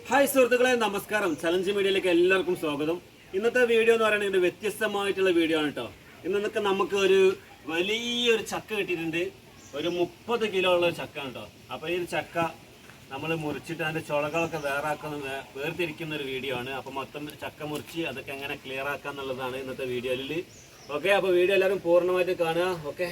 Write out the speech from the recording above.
Hi സുഹൃത്തുക്കളെ, നമസ്കാരം. Challenge മീഡിയയിലേക്ക് എല്ലാവർക്കും സ്വാഗതം. ഇന്നത്തെ വീഡിയോ എന്ന് പറയുന്നത് വ്യത്യസ്തമായിട്ടുള്ള വീഡിയോ ആണ് കേട്ടോ. ഇന്നൊക്കെ നമുക്ക് ഒരു വലിയൊരു ചക്ക കിട്ടിയിട്ടുണ്ട്. ഒരു 30 കിലോ ഉള്ള ഒരു ചക്ക കേട്ടോ. അപ്പോൾ ഈ ഒരു ചക്ക നമ്മൾ മുറിച്ചിട്ട് അതിൻ്റെ ചുളകളൊക്കെ വേർതിരിക്കുന്ന ഒരു വീഡിയോ ആണ്. അപ്പോൾ മൊത്തം ചക്ക മുറിച്ച് അതൊക്കെ എങ്ങനെ ക്ലിയർ ആക്കുക എന്നുള്ളതാണ് ഇന്നത്തെ വീഡിയോയിൽ. ഓക്കെ, അപ്പോൾ വീഡിയോ എല്ലാവരും പൂർണ്ണമായിട്ട് കാണുക. ഓക്കെ.